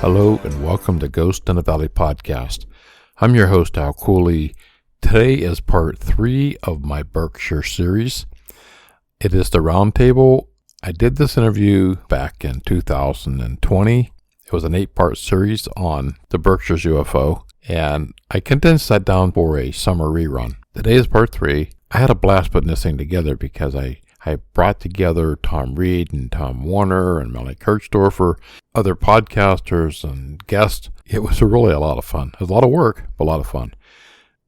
Hello and welcome to Ghost in the Valley podcast. I'm your host, Al Cooley. Today is part 3 of my Berkshire series. It is the Roundtable. I did this interview back in 2020. It was an 8-part series on the Berkshires UFO, and I condensed that down for a summer rerun. Today is part 3. I had a blast putting this thing together because I brought together Thom Reed and Tom Warner and Melanie Kirchdorfer, other podcasters and guests. It was really a lot of fun. It was a lot of work, but a lot of fun.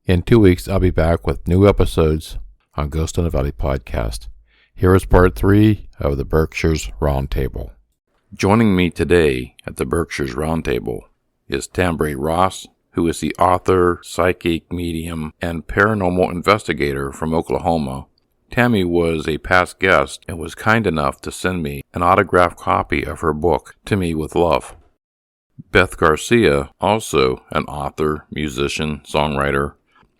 In 2 weeks, I'll be back with new episodes on Ghost in the Valley podcast. Here is part 3 of the Berkshires Roundtable. Joining me today at the Berkshires Roundtable is Tambre Ross, who is the author, psychic, medium, and paranormal investigator from Oklahoma. Tammy was a past guest and was kind enough to send me an autographed copy of her book, To Me With Love. Beth Garcia, also an author, musician, songwriter,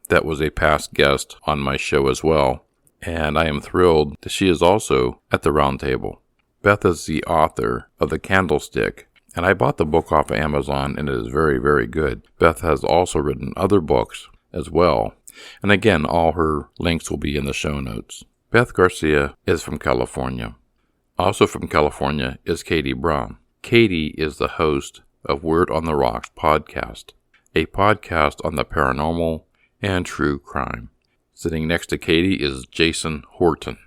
that was a past guest on my show as well, and I am thrilled that she is also at the Roundtable. Beth is the author of The Candlestick, and I bought the book off of Amazon, and it is very, very good. Beth has also written other books as well. And again, all her links will be in the show notes. Beth Garcia is from California. Also from California is Katie Brown. Katie is the host of Word on the Rocks podcast, a podcast on the paranormal and true crime. Sitting next to Katie is Jason Horton.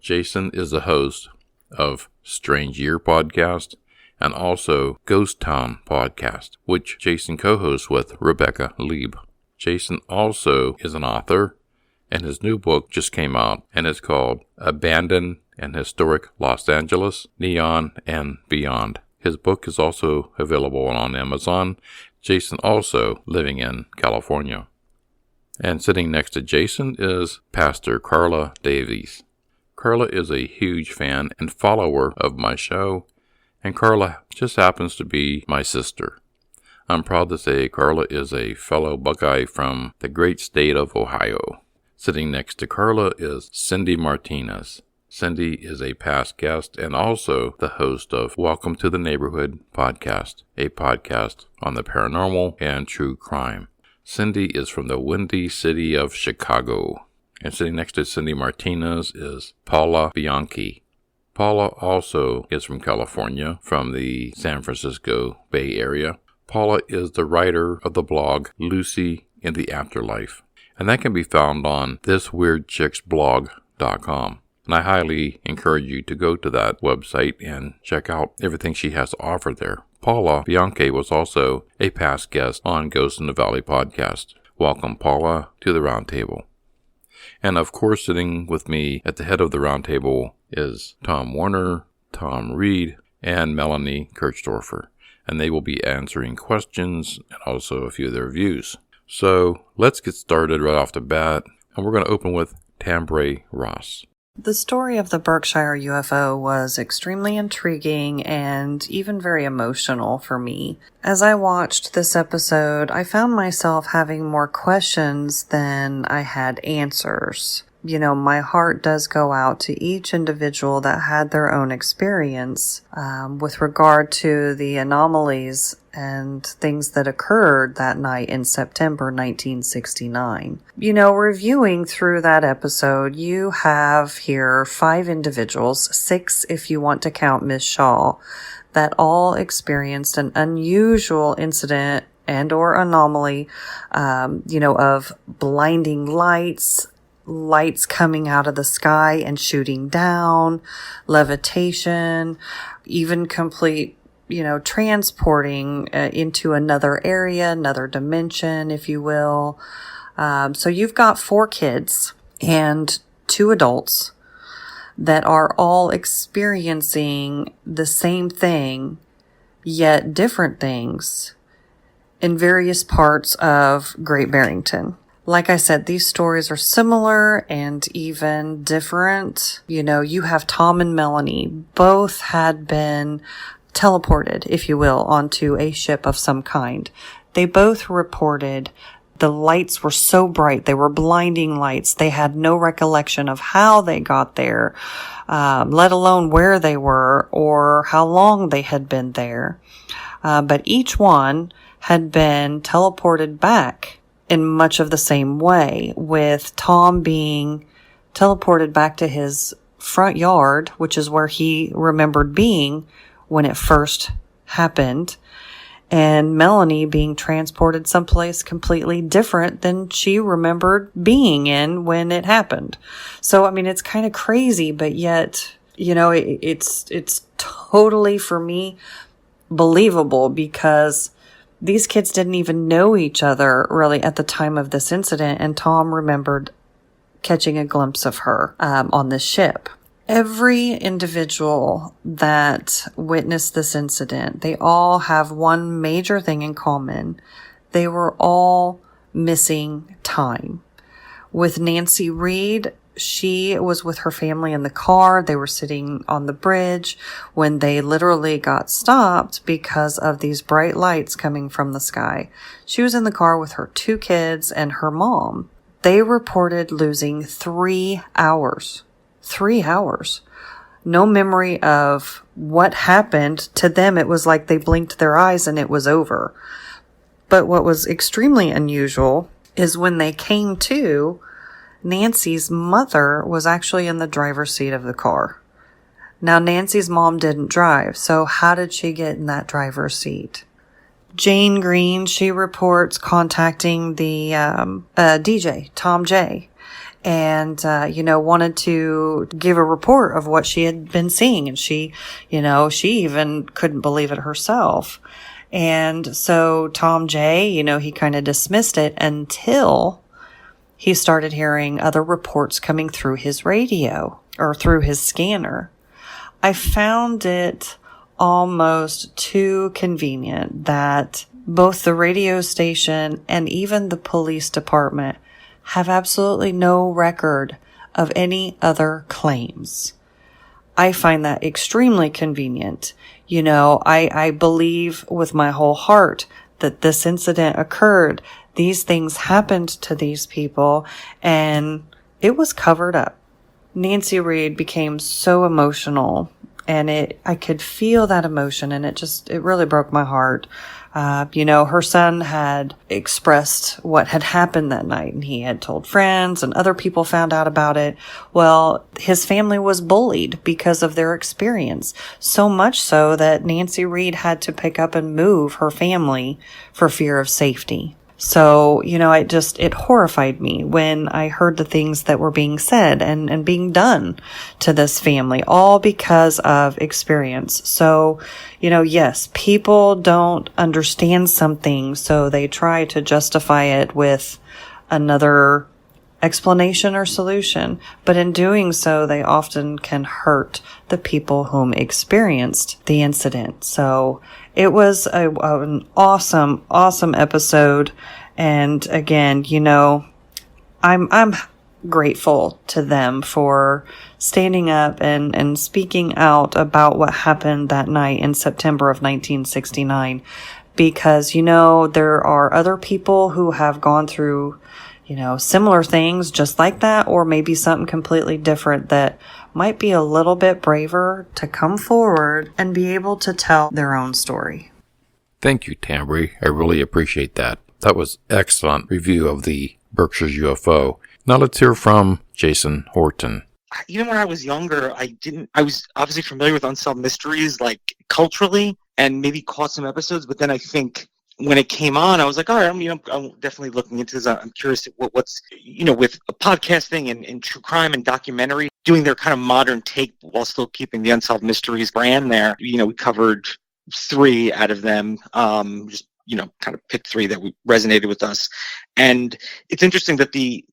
Jason is the host of Strange Year podcast and also Ghost Town podcast, which Jason co-hosts with Rebecca Lieb. Jason also is an author, and his new book just came out, and it's called Abandoned and Historic Los Angeles, Neon and Beyond. His book is also available on Amazon. Jason also living in California. And sitting next to Jason is Pastor Carla Davies. Carla is a huge fan and follower of my show, and Carla just happens to be my sister. I'm proud to say Carla is a fellow Buckeye from the great state of Ohio. Sitting next to Carla is Cindy Martinez. Cindy is a past guest and also the host of Welcome to the Neighborhood podcast, a podcast on the paranormal and true crime. Cindy is from the windy city of Chicago. And sitting next to Cindy Martinez is Paula Bianchi. Paula also is from California, from the San Francisco Bay Area. Paula is the writer of the blog Lucy in the Afterlife, and that can be found on thisweirdchicksblog.com. And I highly encourage you to go to that website and check out everything she has to offer there. Paula Bianchi was also a past guest on Ghost in the Valley podcast. Welcome, Paula, to the Roundtable. And of course, sitting with me at the head of the Roundtable is Tom Warner, Thom Reed, and Melanie Kirchdorfer. And they will be answering questions and also a few of their views. So let's get started right off the bat, and we're going to open with Tambre Ross. The story of the Berkshire UFO was extremely intriguing and even very emotional for me. As I watched this episode, I found myself having more questions than I had answers. You know, my heart does go out to each individual that had their own experience with regard to the anomalies and things that occurred that night in September 1969. You know, reviewing through that episode, you have here 5 individuals, 6 if you want to count Ms. Shaw, that all experienced an unusual incident and or anomaly, of blinding lights coming out of the sky and shooting down, levitation, even complete, transporting into another area, another dimension, if you will. So you've got 4 kids and 2 adults that are all experiencing the same thing, yet different things in various parts of Great Barrington. Like I said, these stories are similar and even different. You know, you have Tom and Melanie. Both had been teleported, if you will, onto a ship of some kind. They both reported The lights were so bright. They were blinding lights. They had no recollection of how they got there, let alone where they were or how long they had been there. But each one had been teleported back in much of the same way, with Thom being teleported back to his front yard, which is where he remembered being when it first happened, and Melanie being transported someplace completely different than she remembered being in when it happened. So, I mean, it's kind of crazy, but yet, it's totally, for me, believable, because these kids didn't even know each other really at the time of this incident, and Thom remembered catching a glimpse of her on this ship. Every individual that witnessed this incident, they all have one major thing in common. They were all missing time. With Nancy Reed, she was with her family in the car. They were sitting on the bridge when they literally got stopped because of these bright lights coming from the sky. She was in the car with her 2 kids and her mom. They reported losing 3 hours. 3 hours. No memory of what happened. To them, it was like they blinked their eyes and it was over. But what was extremely unusual is when they came to, Nancy's mother was actually in the driver's seat of the car. Now, Nancy's mom didn't drive, so how did she get in that driver's seat? Jane Green, she reports contacting the DJ, Tom J., and, wanted to give a report of what she had been seeing. And she even couldn't believe it herself. And so Tom J., he kind of dismissed it until he started hearing other reports coming through his radio or through his scanner. I found it almost too convenient that both the radio station and even the police department have absolutely no record of any other claims. I find that extremely convenient. I believe with my whole heart that this incident occurred. These things happened to these people, and it was covered up. Nancy Reed became so emotional, and I could feel that emotion, and it really broke my heart. Her son had expressed what had happened that night, and he had told friends, and other people found out about it. Well, his family was bullied because of their experience, so much so that Nancy Reed had to pick up and move her family for fear of safety. So, it horrified me when I heard the things that were being said and being done to this family, all because of experience. So, yes, people don't understand something, so they try to justify it with another explanation or solution. But in doing so, they often can hurt the people whom experienced the incident. So it was an awesome, awesome episode. And again, I'm grateful to them for standing up and speaking out about what happened that night in September of 1969. Because, there are other people who have gone through similar things just like that, or maybe something completely different that might be a little bit braver to come forward and be able to tell their own story. Thank you, Tambry. I really appreciate that. That was excellent review of the Berkshires UFO. Now let's hear from Jason Horton. Even when I was younger, I was obviously familiar with Unsolved Mysteries, like culturally, and maybe caught some episodes, but then I think when it came on, I was like, all right, I'm definitely looking into this. I'm curious what's, with podcasting and true crime and documentary, doing their kind of modern take while still keeping the Unsolved Mysteries brand there. We covered 3 out of them, kind of picked 3 that resonated with us. And it's interesting that the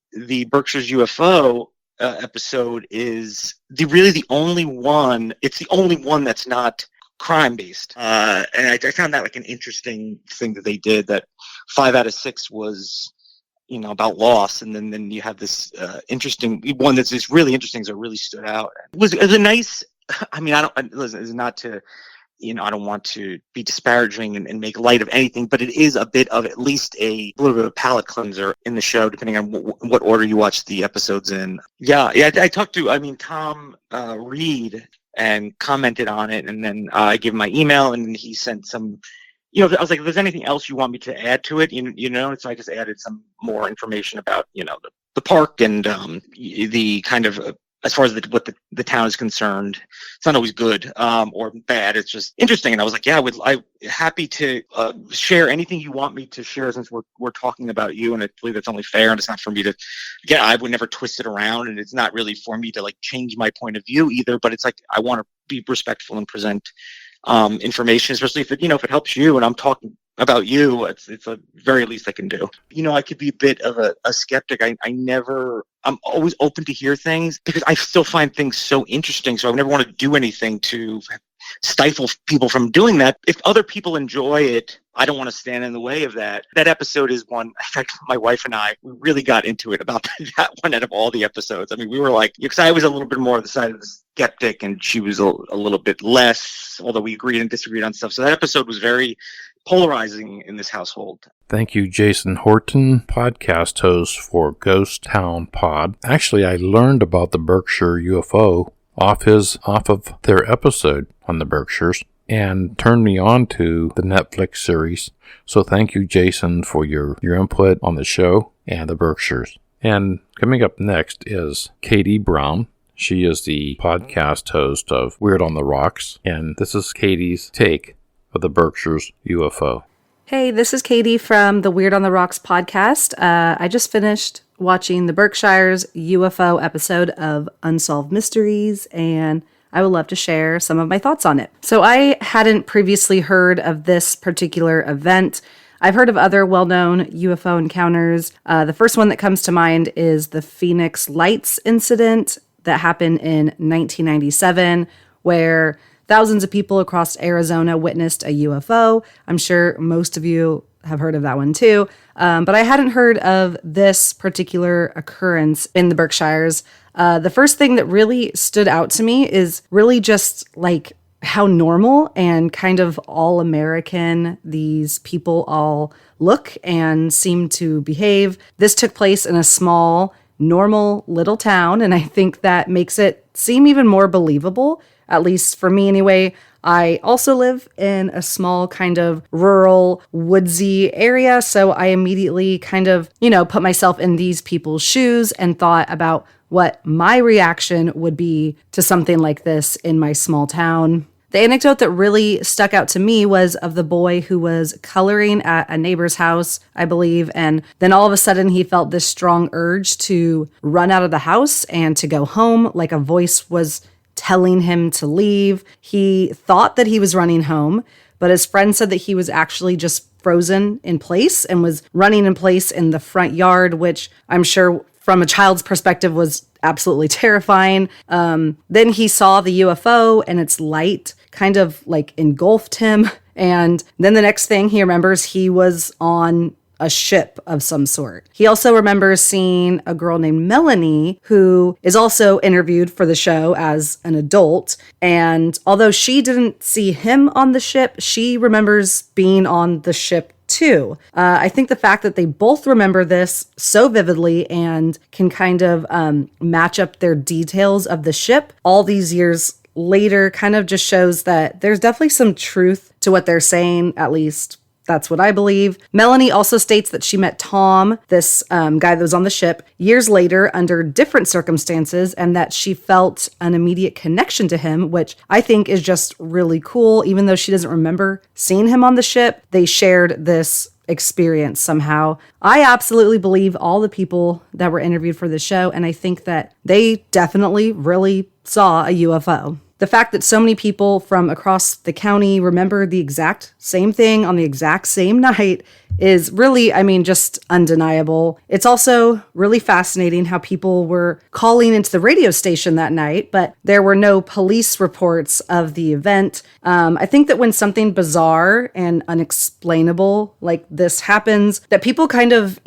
Berkshires UFO episode is the only one. It's the only one that's not crime based, and I found that like an interesting thing that they did. That 5 out of 6 was about loss, and then you have this interesting one that's just really interesting, that really stood out. It was a nice. I mean, it's not to I don't want to be disparaging and make light of anything, but it is a bit of at least a little bit of a palate cleanser in the show, depending on what order you watch the episodes in. Yeah. I talked to, Thom Reed and commented on it, and then I gave him my email, and then he sent some. I was like, if there's anything else you want me to add to it, so I just added some more information about, the park and the kind of, as far as what the town is concerned. It's not always good or bad. It's just interesting. And I was like, yeah, I'm happy to share anything you want me to share, since we're talking about you. And I believe that's only fair. And it's not for me to, again, I would never twist it around. And it's not really for me to like change my point of view either. But it's like, I want to be respectful and present information, especially if it helps you and I'm talking about you. It's the very least I can do. I could be a bit of a skeptic. I'm always open to hear things because I still find things so interesting. So I never want to do anything to stifle people from doing that. If other people enjoy it, I don't want to stand in the way of that. That episode is one, in fact, my wife and I, we really got into it about that one out of all the episodes. I mean, we were like, because I was a little bit more on the side of the skeptic and she was a little bit less, although we agreed and disagreed on stuff. So that episode was very polarizing in this household. Thank you, Jason Horton, podcast host for Ghost Town Pod. Actually, I learned about the Berkshire UFO off of their episode on the Berkshires and turned me on to the Netflix series. So thank you, Jason, for your input on the show and the Berkshires. And coming up next is Katie Brown. She is the podcast host of Weird on the Rocks, and this is Katie's take of the Berkshires UFO. Hey, this is Katie from the Weird on the Rocks podcast. I just finished watching the Berkshires UFO episode of Unsolved Mysteries, and I would love to share some of my thoughts on it. So I hadn't previously heard of this particular event. I've heard of other well-known UFO encounters. The first one that comes to mind is the Phoenix Lights incident that happened in 1997, where thousands of people across Arizona witnessed a UFO. I'm sure most of you have heard of that one too. But I hadn't heard of this particular occurrence in the Berkshires. The first thing that really stood out to me is really just like how normal and kind of all American these people all look and seem to behave. This took place in a small, normal little town, and I think that makes it seem even more believable, at least for me anyway. I also live in a small kind of rural, woodsy area, so I immediately kind of, put myself in these people's shoes and thought about what my reaction would be to something like this in my small town. The anecdote that really stuck out to me was of the boy who was coloring at a neighbor's house, I believe, and then all of a sudden he felt this strong urge to run out of the house and to go home, like a voice was telling him to leave. He thought that he was running home, but his friend said that he was actually just frozen in place and was running in place in the front yard, which I'm sure from a child's perspective was absolutely terrifying. Then he saw the UFO and its light kind of like engulfed him. And then the next thing he remembers, he was on a ship of some sort. He also remembers seeing a girl named Melanie, who is also interviewed for the show as an adult. And although she didn't see him on the ship, she remembers being on the ship too. I think the fact that they both remember this so vividly and can kind of match up their details of the ship all these years later kind of just shows that there's definitely some truth to what they're saying, at least that's what I believe. Melanie also states that she met Tom, this guy that was on the ship, years later under different circumstances, and that she felt an immediate connection to him, which I think is just really cool. Even though she doesn't remember seeing him on the ship, they shared this experience somehow. I absolutely believe all the people that were interviewed for the show, and I think that they definitely really saw a UFO. The fact that so many people from across the county remember the exact same thing on the exact same night is really, just undeniable. It's also really fascinating how people were calling into the radio station that night, but there were no police reports of the event. I think that when something bizarre and unexplainable like this happens, that people kind of,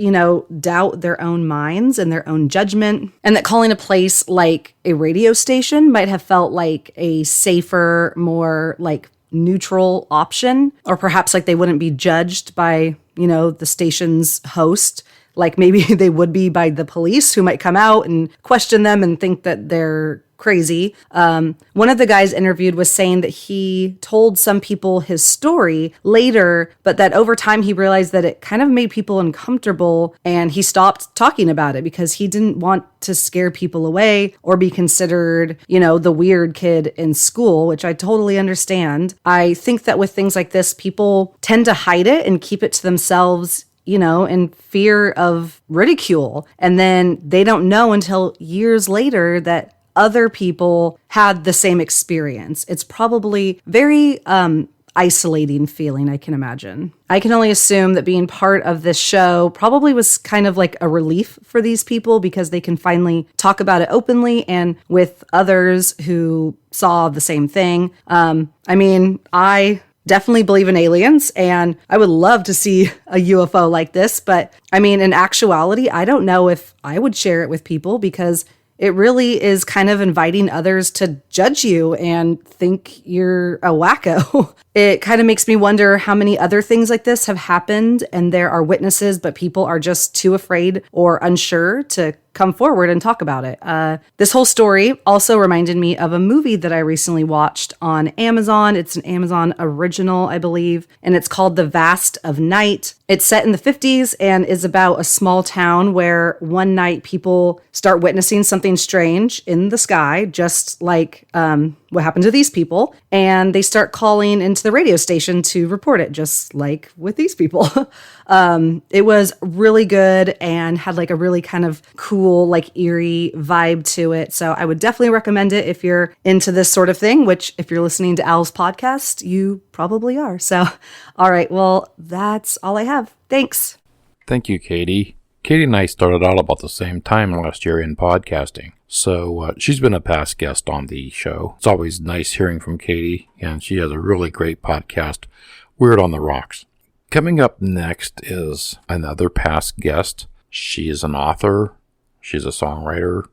doubt their own minds and their own judgment, and that calling a place like a radio station might have felt like a safer, more like neutral option, or perhaps like they wouldn't be judged by, the station's host, like maybe they would be by the police, who might come out and question them and think that they're crazy. One of the guys interviewed was saying that he told some people his story later, but that over time he realized that it kind of made people uncomfortable, and he stopped talking about it because he didn't want to scare people away or be considered, the weird kid in school, which I totally understand. I think that with things like this, people tend to hide it and keep it to themselves, in fear of ridicule. And then they don't know until years later that other people had the same experience. It's probably very isolating feeling, I can imagine. I can only assume that being part of this show probably was kind of like a relief for these people, because they can finally talk about it openly and with others who saw the same thing. I definitely believe in aliens, and I would love to see a UFO like this. But in actuality, I don't know if I would share it with people, because it really is kind of inviting others to judge you and think you're a wacko. It kind of makes me wonder how many other things like this have happened and there are witnesses, but people are just too afraid or unsure to come forward and talk about it. This whole story also reminded me of a movie that I recently watched on Amazon. It's an Amazon original, I believe, and it's called The Vast of Night. It's set in the 50s and is about a small town where one night people start witnessing something strange in the sky, just like what happened to these people, and they start calling into the radio station to report it, just like with these people. It was really good and had like a really kind of cool, like eerie vibe to it. So I would definitely recommend it if you're into this sort of thing, which if you're listening to Al's podcast, you probably are. So, all right, well, that's all I have. Thanks. Thank you, Katie. Katie and I started out about the same time last year in podcasting. So she's been a past guest on the show. It's always nice hearing from Katie, and she has a really great podcast, Weird on the Rocks. Coming up next is another past guest. She is an author. She's a songwriter.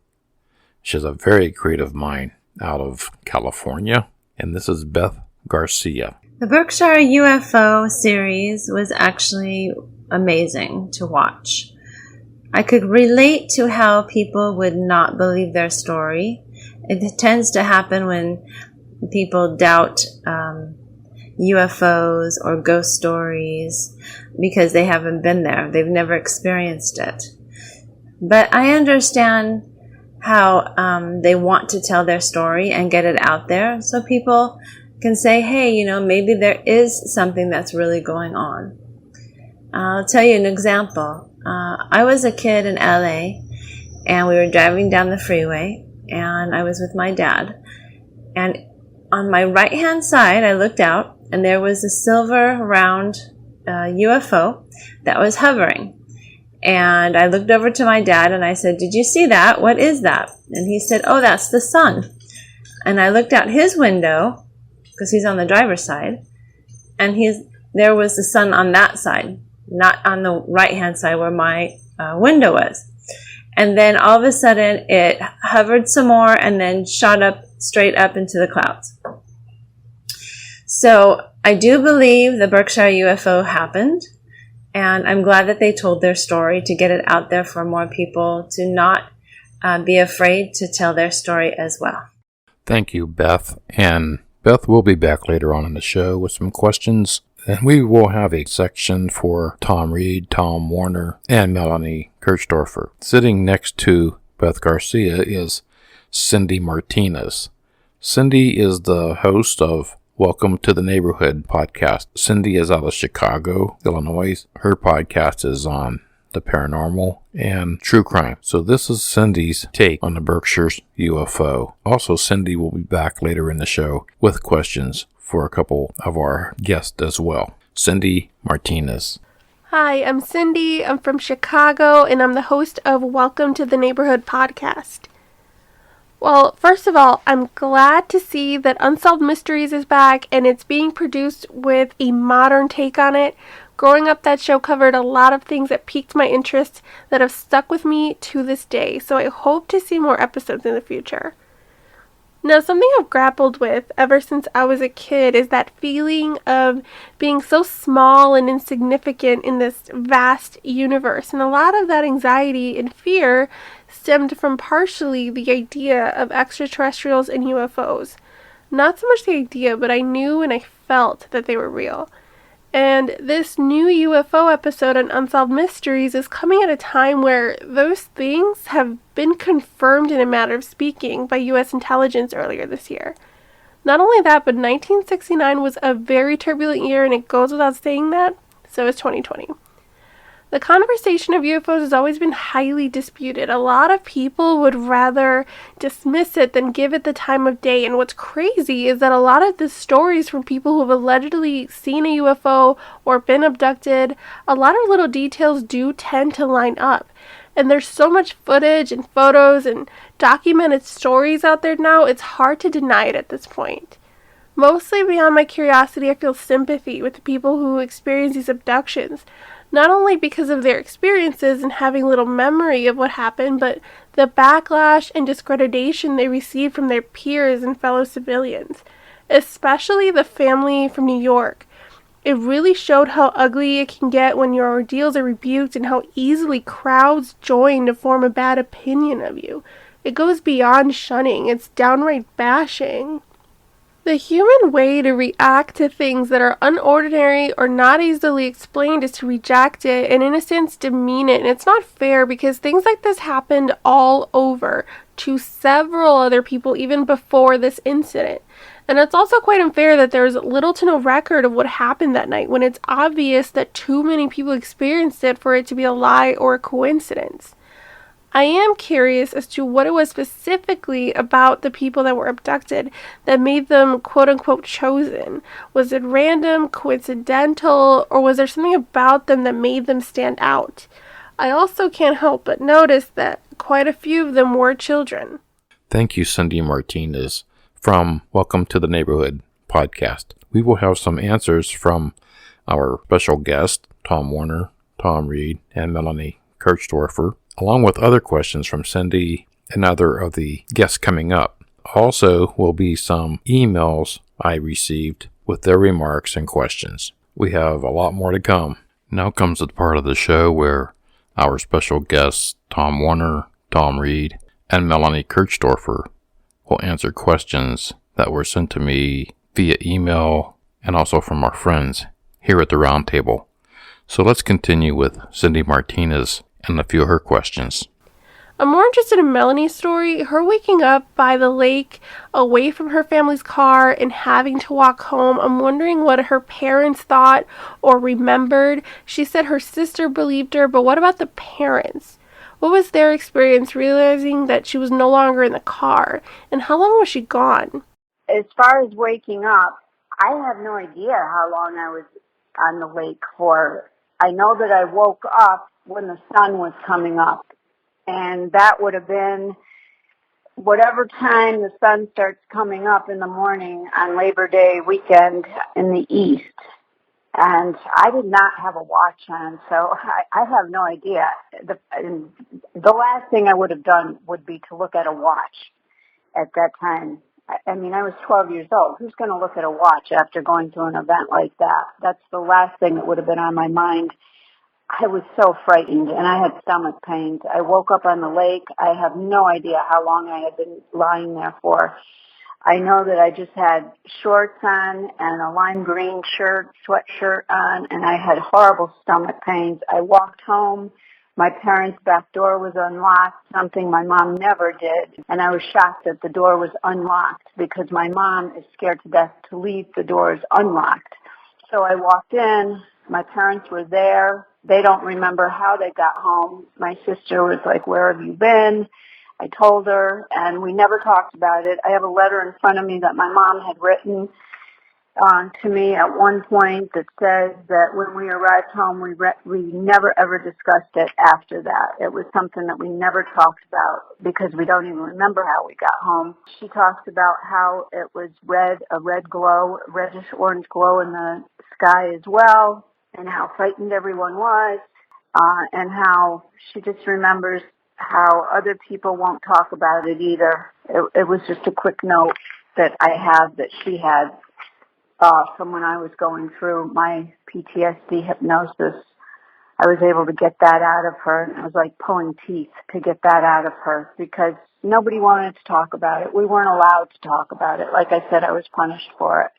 She has a very creative mind out of California, and this is Beth Garcia. The Berkshire UFO series was actually amazing to watch. I could relate to how people would not believe their story. It tends to happen when people doubt UFOs or ghost stories because they haven't been there. They've never experienced it. But I understand how they want to tell their story and get it out there so people can say, hey, maybe there is something that's really going on. I'll tell you an example. I was a kid in LA, and we were driving down the freeway, and I was with my dad. And on my right-hand side, I looked out, and there was a silver round UFO that was hovering. And I looked over to my dad, and I said, did you see that? What is that? And he said, oh, that's the sun. And I looked out his window, because he's on the driver's side, and there was the sun on that side, not on the right-hand side where my window was. And then all of a sudden, it hovered some more and then shot up straight up into the clouds. So I do believe the Berkshire UFO happened, and I'm glad that they told their story to get it out there for more people to not be afraid to tell their story as well. Thank you, Beth. And Beth will be back later on in the show with some questions. And we will have a section for Thom Reed, Tom Warner, and Melanie Kirchdorfer. Sitting next to Beth Garcia is Cindy Martinez. Cindy is the host of Welcome to the Neighborhood podcast. Cindy is out of Chicago, Illinois. Her podcast is on the paranormal and true crime. So this is Cindy's take on the Berkshires UFO. Also, Cindy will be back later in the show with questions for a couple of our guests as well. Cindy Martinez. Hi, I'm Cindy. I'm from Chicago, and I'm the host of Welcome to the Neighborhood podcast. Well, first of all, I'm glad to see that Unsolved Mysteries is back, and it's being produced with a modern take on it. Growing up, that show covered a lot of things that piqued my interest that have stuck with me to this day, so I hope to see more episodes in the future. Now, something I've grappled with ever since I was a kid is that feeling of being so small and insignificant in this vast universe. And a lot of that anxiety and fear stemmed from partially the idea of extraterrestrials and UFOs. Not so much the idea, but I knew and I felt that they were real. And this new UFO episode on Unsolved Mysteries is coming at a time where those things have been confirmed in a matter of speaking by U.S. intelligence earlier this year. Not only that, but 1969 was a very turbulent year, and it goes without saying that, so is 2020. The conversation of UFOs has always been highly disputed. A lot of people would rather dismiss it than give it the time of day. And what's crazy is that a lot of the stories from people who have allegedly seen a UFO or been abducted, a lot of little details do tend to line up. And there's so much footage and photos and documented stories out there now, it's hard to deny it at this point. Mostly beyond my curiosity, I feel sympathy with the people who experience these abductions. Not only because of their experiences and having little memory of what happened, but the backlash and discreditation they receive from their peers and fellow civilians, especially the family from New York. It really showed how ugly it can get when your ordeals are rebuked and how easily crowds join to form a bad opinion of you. It goes beyond shunning, it's downright bashing. The human way to react to things that are unordinary or not easily explained is to reject it and, in a sense, demean it. And it's not fair because things like this happened all over to several other people even before this incident. And it's also quite unfair that there's little to no record of what happened that night when it's obvious that too many people experienced it for it to be a lie or a coincidence. I am curious as to what it was specifically about the people that were abducted that made them quote-unquote chosen. Was it random, coincidental, or was there something about them that made them stand out? I also can't help but notice that quite a few of them were children. Thank you, Cindy Martinez, from Welcome to the Neighborhood podcast. We will have some answers from our special guests, Thom Reed, and Melanie Kirchdorfer, along with other questions from Cindy and other of the guests coming up. Also will be some emails I received with their remarks and questions. We have a lot more to come. Now comes the part of the show where our special guests, Thom Reed, and Melanie Kirchdorfer, will answer questions that were sent to me via email and also from our friends here at the Roundtable. So let's continue with Cindy Martinez and a few of her questions. I'm more interested in Melanie's story, her waking up by the lake, away from her family's car, and having to walk home. I'm wondering what her parents thought or remembered. She said her sister believed her, but what about the parents? What was their experience realizing that she was no longer in the car? And how long was she gone? As far as waking up, I have no idea how long I was on the lake for. I know that I woke up when the sun was coming up, and that would have been whatever time the sun starts coming up in the morning on Labor Day weekend in the east. And I did not have a watch on, so I have no idea. The last thing I would have done would be to look at a watch at that time. I mean, I was 12 years old. Who's going to look at a watch after going to an event like that? That's the last thing that would have been on my mind. I was so frightened, and I had stomach pains. I woke up on the lake. I have no idea how long I had been lying there for. I know that I just had shorts on and a lime green sweatshirt on, and I had horrible stomach pains. I walked home. My parents' back door was unlocked, something my mom never did, and I was shocked that the door was unlocked because my mom is scared to death to leave the doors unlocked. So I walked in. My parents were there. They don't remember how they got home. My sister was like, "Where have you been?" I told her, and we never talked about it. I have a letter in front of me that my mom had written to me at one point that says that when we arrived home, we never ever discussed it after that. It was something that we never talked about because we don't even remember how we got home. She talks about how it was a red glow, reddish-orange glow in the sky as well, and how frightened everyone was, and how she just remembers how other people won't talk about it either. It was just a quick note that I have that she had from when I was going through my PTSD hypnosis. I was able to get that out of her, and it was like pulling teeth to get that out of her because nobody wanted to talk about it. We weren't allowed to talk about it. Like I said, I was punished for it.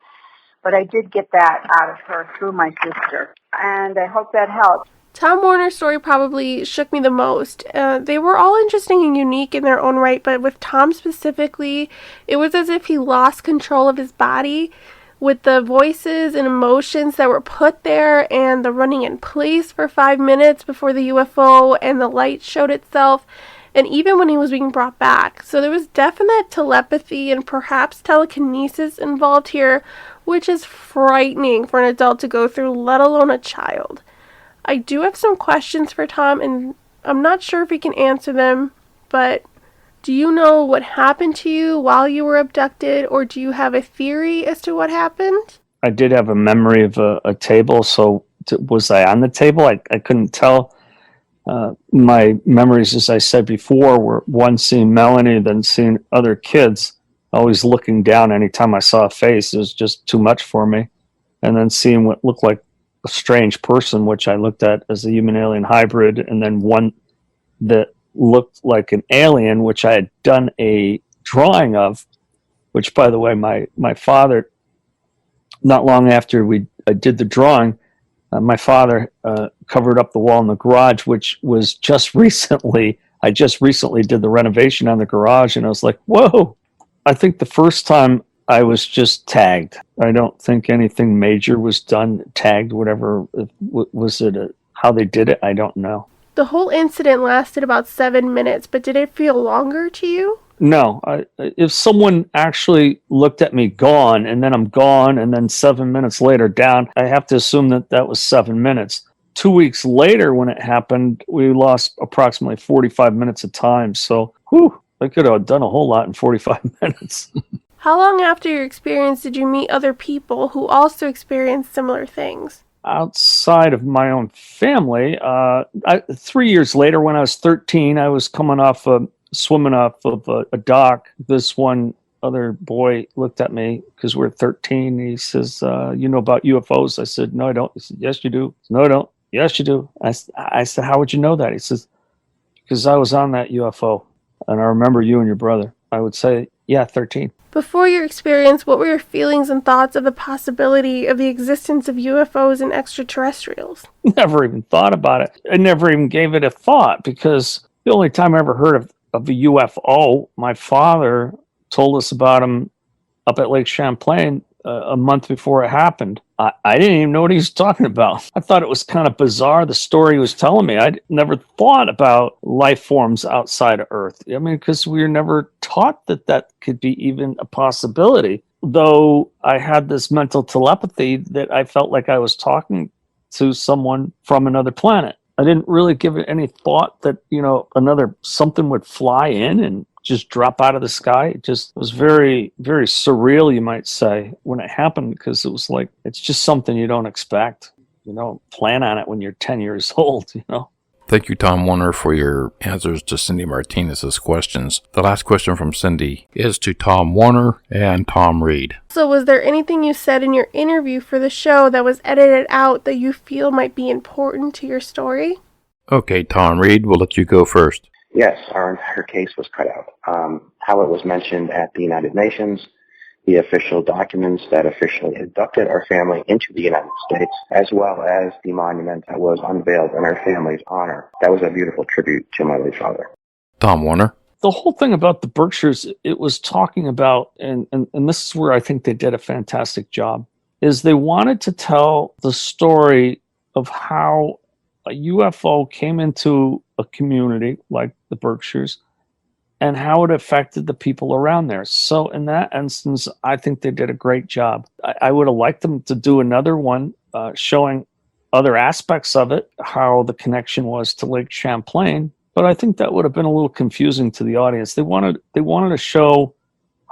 But I did get that out of her through my sister, and I hope that helps. Tom Warner's story probably shook me the most. They were all interesting and unique in their own right, but with Tom specifically, it was as if he lost control of his body with the voices and emotions that were put there and the running in place for 5 minutes before the UFO and the light showed itself, and even when he was being brought back. So there was definite telepathy and perhaps telekinesis involved here, which is frightening for an adult to go through, let alone a child. I do have some questions for Tom, and I'm not sure if he can answer them, but do you know what happened to you while you were abducted, or do you have a theory as to what happened? I did have a memory of a table, so was I on the table? I couldn't tell. My memories, as I said before, were one seeing Melanie, then seeing other kids, always looking down anytime I saw a face. It was just too much for me. And then seeing what looked like a strange person, which I looked at as a human-alien hybrid, and then one that looked like an alien, which I had done a drawing of, which, by the way, my father, not long after I did the drawing, my father covered up the wall in the garage, which was just recently, I just recently did the renovation on the garage, and I was like, whoa. I think the first time I was just tagged. I don't think anything major was done, tagged, whatever. Was it how they did it? I don't know. The whole incident lasted about 7 minutes, but did it feel longer to you? No. If someone actually looked at me gone, and then I'm gone, and then 7 minutes later down, I have to assume that was 7 minutes. 2 weeks later when it happened, we lost approximately 45 minutes of time. So, I could have done a whole lot in 45 minutes. How long after your experience did you meet other people who also experienced similar things? Outside of my own family, 3 years later, when I was 13, I was swimming off of a dock. This one other boy looked at me because we're 13. He says, you know about UFOs? I said, no, I don't. He said, yes, you do. No, I don't. Yes, you do. I said, how would you know that? He says, because I was on that UFO, and I remember you and your brother. I would say, yeah, 13. Before your experience, what were your feelings and thoughts of the possibility of the existence of UFOs and extraterrestrials? Never even thought about it. I never even gave it a thought, because the only time I ever heard of a UFO, my father told us about him up at Lake Champlain a month before it happened. I didn't even know what he was talking about. I thought it was kind of bizarre, the story he was telling me. I never thought about life forms outside of Earth. I mean, because we were never taught that could be even a possibility. Though I had this mental telepathy that I felt like I was talking to someone from another planet. I didn't really give it any thought that, another something would fly in and just drop out of the sky. It just was very, very surreal, you might say, when it happened, because it was like, it's just something you don't expect. You don't plan on it when you're 10 years old, Thank you, Tom Warner, for your answers to Cindy Martinez's questions. The last question from Cindy is to Tom Warner and Thom Reed. So was there anything you said in your interview for the show that was edited out that you feel might be important to your story? Okay, Thom Reed, we'll let you go first. Yes, our entire case was cut out. How it was mentioned at the United Nations, the official documents that officially inducted our family into the United States, as well as the monument that was unveiled in our family's honor. That was a beautiful tribute to my late father. Tom Warner. The whole thing about the Berkshires, it was talking about, and this is where I think they did a fantastic job, is they wanted to tell the story of how a UFO came into a community like the Berkshires and how it affected the people around there. So in that instance, I think they did a great job. I would have liked them to do another one showing other aspects of it, how the connection was to Lake Champlain, but I think that would have been a little confusing to the audience. They wanted to show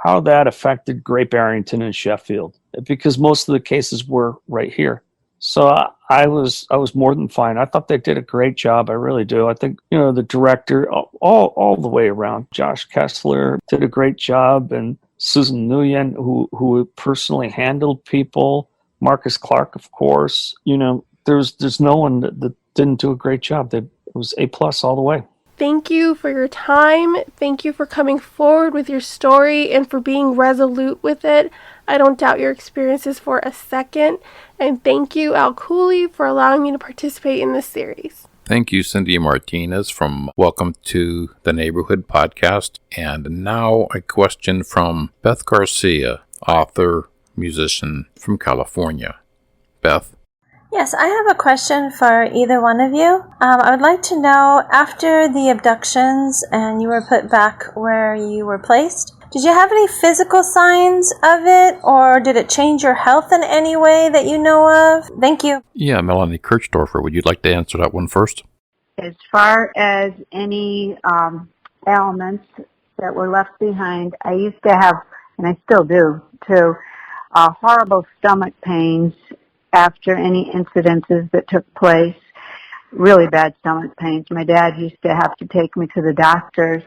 how that affected Great Barrington and Sheffield, because most of the cases were right here. So I was more than fine. I thought they did a great job. I really do. I think, the director, all the way around, Josh Kessler did a great job, and Susan Nguyen, who personally handled people, Marcus Clark, of course. There's no one that didn't do a great job. It was A+ all the way. Thank you for your time. Thank you for coming forward with your story and for being resolute with it. I don't doubt your experiences for a second. And thank you, Al Cooley, for allowing me to participate in this series. Thank you, Cindy Martinez from Welcome to the Neighborhood podcast. And now a question from Beth Garcia, author, musician from California. Beth? Yes, I have a question for either one of you. I would like to know, after the abductions and you were put back where you were placed, did you have any physical signs of it, or did it change your health in any way that you know of? Thank you. Yeah, Melanie Kirchdorfer, would you like to answer that one first? As far as any ailments that were left behind, I used to have, and I still do too, horrible stomach pains after any incidences that took place, really bad stomach pains. My dad used to have to take me to the doctors,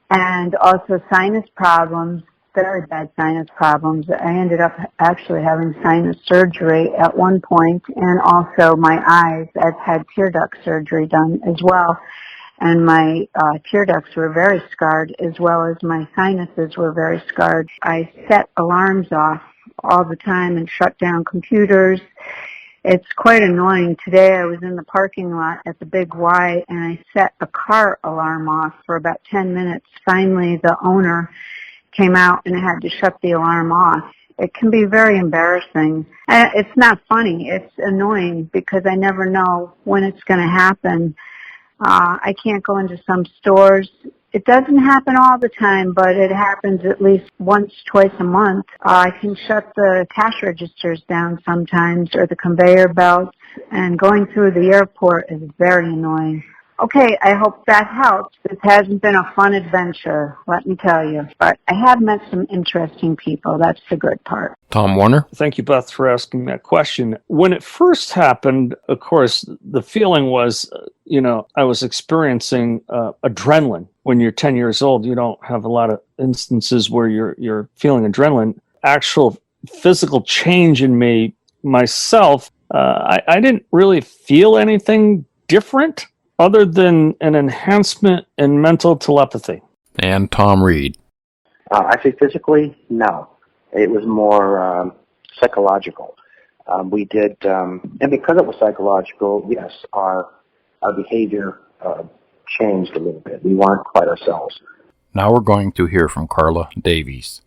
and also sinus problems, very bad sinus problems. I ended up actually having sinus surgery at one point, and also my eyes. I've had tear duct surgery done as well, and my tear ducts were very scarred, as well as my sinuses were very scarred. I set alarms off all the time and shut down computers. It's quite annoying. Today I was in the parking lot at the Big Y, and I set a car alarm off for about 10 minutes. Finally, the owner came out and I had to shut the alarm off. It can be very embarrassing. It's not funny. It's annoying because I never know when it's going to happen. I can't go into some stores. It doesn't happen all the time, but it happens at least once, twice a month. I can shut the cash registers down sometimes, or the conveyor belts, and going through the airport is very annoying. Okay, I hope that helps. This hasn't been a fun adventure, let me tell you. But I have met some interesting people. That's the good part. Tom Warner? Thank you, Beth, for asking that question. When it first happened, of course, the feeling was, I was experiencing adrenaline. When you're 10 years old, you don't have a lot of instances where you're feeling adrenaline. Actual physical change in me, myself, I didn't really feel anything different other than an enhancement in mental telepathy. And Thom Reed? I say physically, no. It was more psychological. We did, and because it was psychological, yes, our behavior changed a little bit. We weren't quite ourselves. Now we're going to hear from Carla Davies.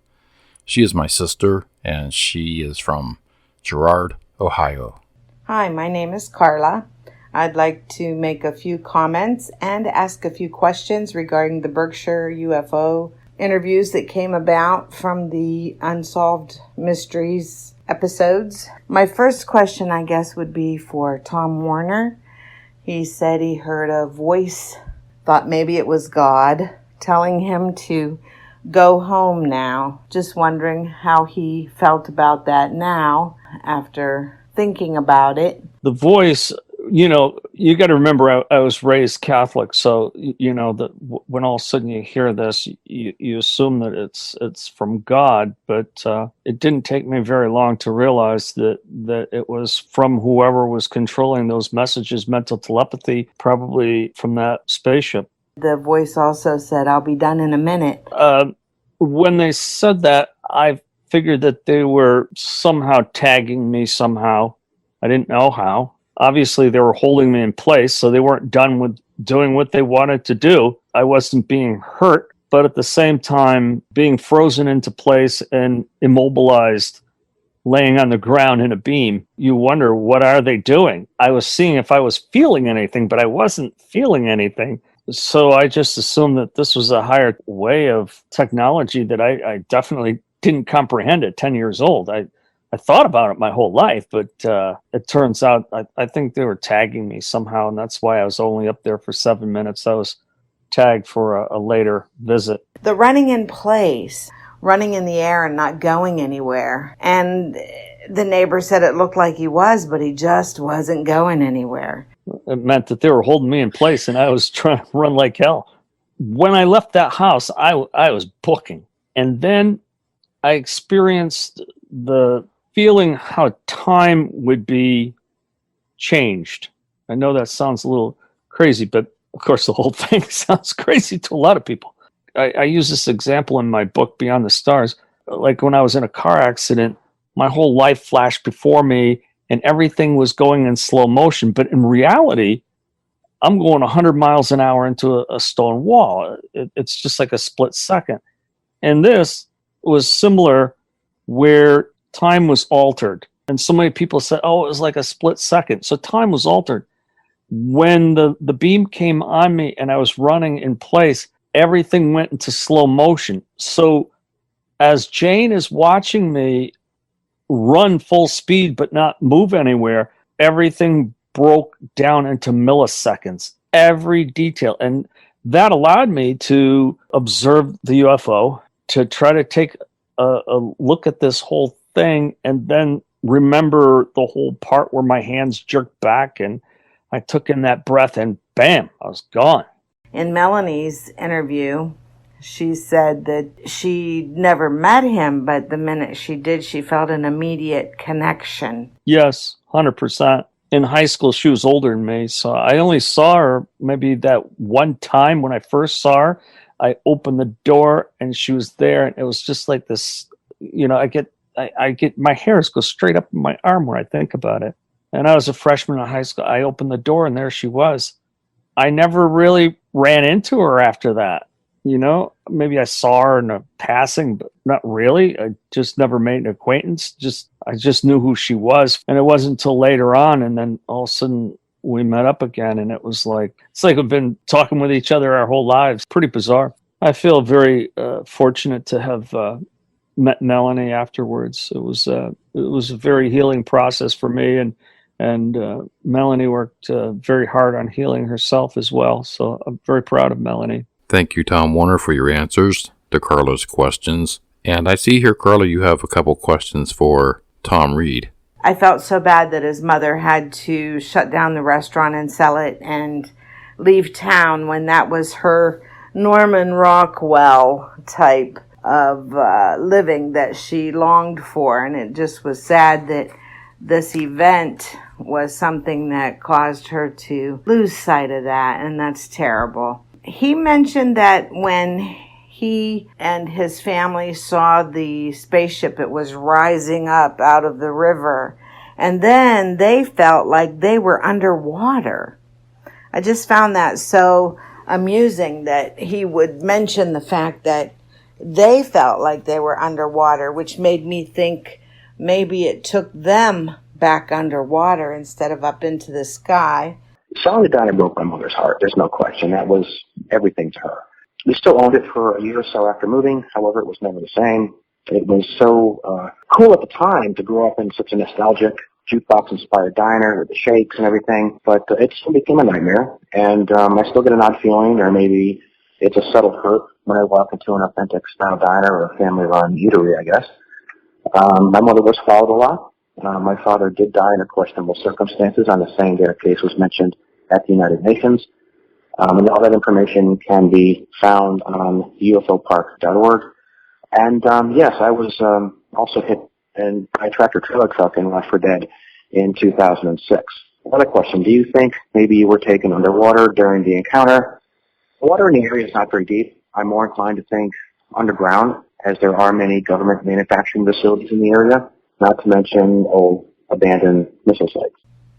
She is my sister, and she is from Girard, Ohio. Hi, my name is Carla. I'd like to make a few comments and ask a few questions regarding the Berkshire UFO interviews that came about from the Unsolved Mysteries episodes. My first question, I guess, would be for Tom Warner. He said he heard a voice, thought maybe it was God, telling him to go home now. Just wondering how he felt about that now after thinking about it. The voice, you got to remember, I was raised Catholic, so that when all of a sudden you hear this, you assume that it's from God. But it didn't take me very long to realize that it was from whoever was controlling those messages, mental telepathy, probably from that spaceship. The voice also said, "I'll be done in a minute." When they said that, I figured that they were somehow tagging me somehow. I didn't know how. Obviously, they were holding me in place, so they weren't done with doing what they wanted to do. I wasn't being hurt, but at the same time, being frozen into place and immobilized, laying on the ground in a beam. You wonder, what are they doing? I was seeing if I was feeling anything, but I wasn't feeling anything. So I just assumed that this was a higher way of technology that I definitely didn't comprehend at 10 years old. I thought about it my whole life, but it turns out I think they were tagging me somehow, and that's why I was only up there for 7 minutes. I was tagged for a later visit. The running in place, running in the air and not going anywhere. And the neighbor said it looked like he was, but he just wasn't going anywhere. It meant that they were holding me in place, and I was trying to run like hell. When I left that house, I was booking. And then I experienced the feeling how time would be changed. I know that sounds a little crazy, but of course the whole thing sounds crazy to a lot of people. I use this example in my book, Beyond the Stars. Like when I was in a car accident, my whole life flashed before me and everything was going in slow motion. But in reality, I'm going 100 miles an hour into a stone wall. It's just like a split second. And this was similar, where time was altered. And so many people said, oh, it was like a split second. So time was altered. When the beam came on me and I was running in place, everything went into slow motion. So as Jane is watching me run full speed but not move anywhere, everything broke down into milliseconds, every detail. And that allowed me to observe the UFO, to try to take a look at this whole thing, and then remember the whole part where my hands jerked back and I took in that breath and bam, I was gone. In Melanie's interview, she said that she never met him, but the minute she did, she felt an immediate connection. Yes, 100%. In high school, she was older than me, so I only saw her maybe that one time. When I first saw her, I opened the door and she was there, and it was just like this, I get my hairs go straight up in my arm when I think about it. And I was a freshman in high school. I opened the door and there she was. I never really ran into her after that. Maybe I saw her in a passing, but not really. I just never made an acquaintance. I just knew who she was. And it wasn't until later on, and then all of a sudden we met up again, and it's like we've been talking with each other our whole lives. Pretty bizarre. I feel very fortunate to have met Melanie afterwards. It was a very healing process for me, and Melanie worked very hard on healing herself as well. So I'm very proud of Melanie. Thank you, Tom Warner, for your answers to Carla's questions. And I see here, Carla, you have a couple questions for Thom Reed. I felt so bad that his mother had to shut down the restaurant and sell it and leave town when that was her Norman Rockwell type of living that she longed for. And it just was sad that this event was something that caused her to lose sight of that, and that's terrible. He mentioned that when he and his family saw the spaceship, it was rising up out of the river, and then they felt like they were underwater. I just found that so amusing that he would mention the fact that they felt like they were underwater, which made me think maybe it took them back underwater instead of up into the sky. Sally Diner broke my mother's heart. There's no question. That was everything to her. We still owned it for a year or so after moving. However, it was never the same. It was so cool at the time to grow up in such a nostalgic jukebox-inspired diner with the shakes and everything. But it still became a nightmare. And I still get an odd feeling, or maybe it's a subtle hurt when I walk into an authentic style diner or a family-run eatery, I guess. My mother was followed a lot. My father did die under questionable circumstances on the same day our case was mentioned at the United Nations. And all that information can be found on ufopark.org. And yes, I was also hit by a tractor-trailer truck and left for dead in 2006. Another question, do you think maybe you were taken underwater during the encounter? Water in the area is not very deep. I'm more inclined to think underground, as there are many government manufacturing facilities in the area, not to mention old abandoned missile sites.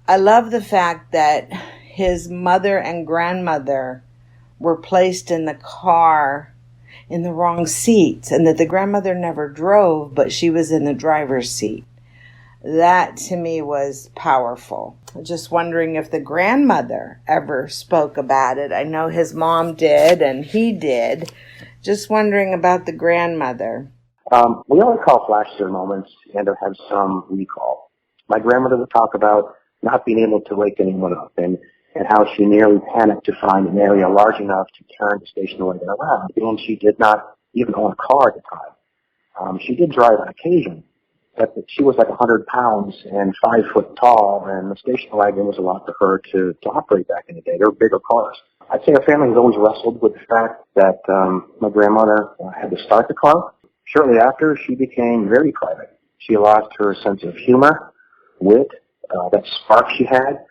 I love the fact that his mother and grandmother were placed in the car in the wrong seats, and that the grandmother never drove, but she was in the driver's seat. That to me was powerful. Just wondering if the grandmother ever spoke about it. I know his mom did and he did. Just wondering about the grandmother. We all recall flashes or moments and have some recall. My grandmother would talk about not being able to wake anyone up and how she nearly panicked to find an area large enough to turn the station wagon around. And she did not even own a car at the time. She did drive on occasion, that she was like 100 pounds and 5 foot tall, and the station wagon was a lot for her to operate back in the day. There were bigger cars. I'd say our family has always wrestled with the fact that my grandmother had to start the car. Shortly after, she became very private. She lost her sense of humor, wit, that spark she had.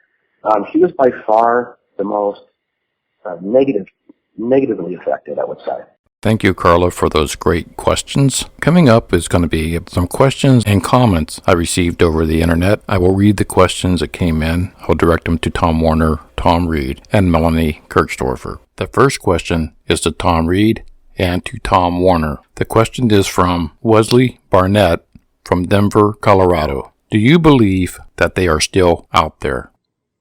She was by far the most negatively affected, I would say. Thank you, Carla, for those great questions. Coming up is going to be some questions and comments I received over the internet. I will read the questions that came in. I'll direct them to Tom Warner, Thom Reed, and Melanie Kirchdorfer. The first question is to Thom Reed and to Tom Warner. The question is from Wesley Barnett from Denver, Colorado. Do you believe that they are still out there?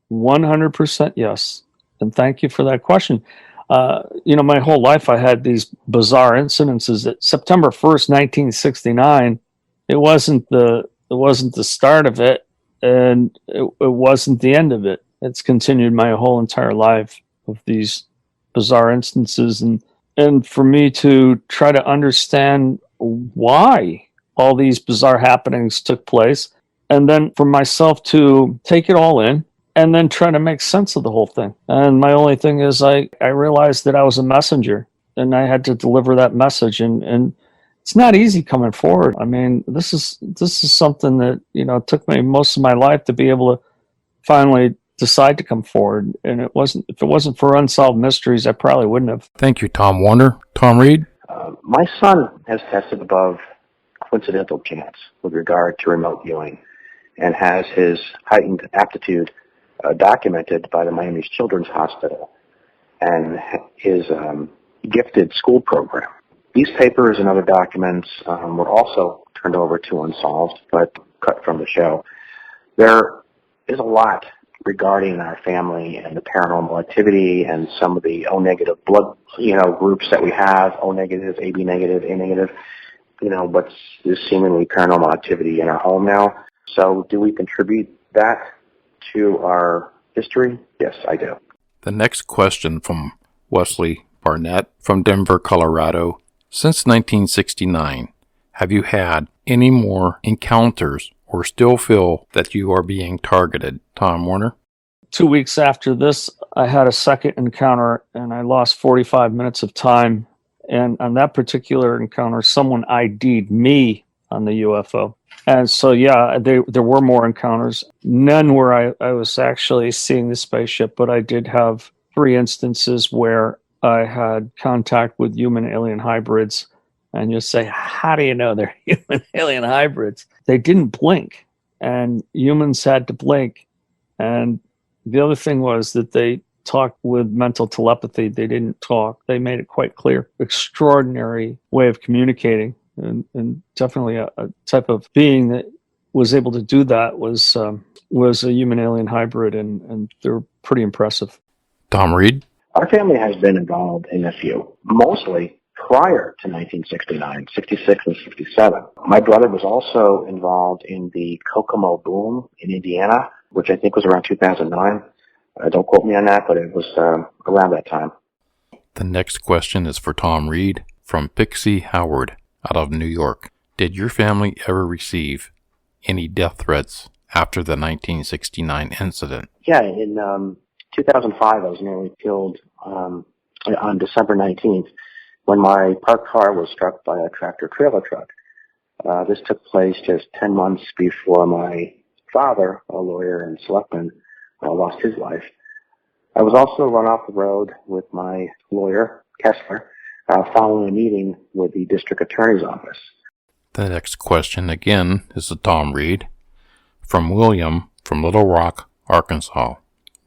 100% yes. And thank you for that question. My whole life I had these bizarre incidences. That September 1st, 1969, it wasn't the start of it, and it wasn't the end of it. It's continued my whole entire life of these bizarre instances, and for me to try to understand why all these bizarre happenings took place, and then for myself to take it all in and then try to make sense of the whole thing. And my only thing is I realized that I was a messenger and I had to deliver that message. And it's not easy coming forward. I mean, this is something that, took me most of my life to be able to finally decide to come forward. And if it wasn't for Unsolved Mysteries, I probably wouldn't have. Thank you, Tom Warner. Thom Reed? My son has tested above coincidental chance with regard to remote viewing and has his heightened aptitude documented by the Miami Children's Hospital and his gifted school program. These papers and other documents were also turned over to Unsolved, but cut from the show. There is a lot regarding our family and the paranormal activity and some of the O-negative blood, groups that we have, O-negative, AB negative, A negative, what's this seemingly paranormal activity in our home now. So do we contribute that to our history? Yes, I do. The next question from Wesley Barnett from Denver, Colorado. Since 1969, have you had any more encounters or still feel that you are being targeted? Tom Warner? 2 weeks after this, I had a second encounter and I lost 45 minutes of time. And on that particular encounter, someone ID'd me on the UFO. And so, yeah, there were more encounters. None where I was actually seeing the spaceship, but I did have 3 instances where I had contact with human alien hybrids. And you'll say, how do you know they're human alien hybrids? They didn't blink, and humans had to blink. And the other thing was that they talked with mental telepathy. They didn't talk. They made it quite clear. Extraordinary way of communicating. And definitely a type of being that was able to do that was a human alien hybrid, and they're pretty impressive. Thom Reed? Our family has been involved in a few, mostly prior to 1969, 66 and 67. My brother was also involved in the Kokomo boom in Indiana, which I think was around 2009. Don't quote me on that, but it was around that time. The next question is for Thom Reed from Pixie Howard out of New York. Did your family ever receive any death threats after the 1969 incident? Yeah, in 2005, I was nearly killed on December 19th when my parked car was struck by a tractor-trailer truck. This took place just 10 months before my father, a lawyer and selectman, lost his life. I was also run off the road with my lawyer, Kessler, following a meeting with the district attorney's office. The next question again is to Thom Reed from William from Little Rock, Arkansas.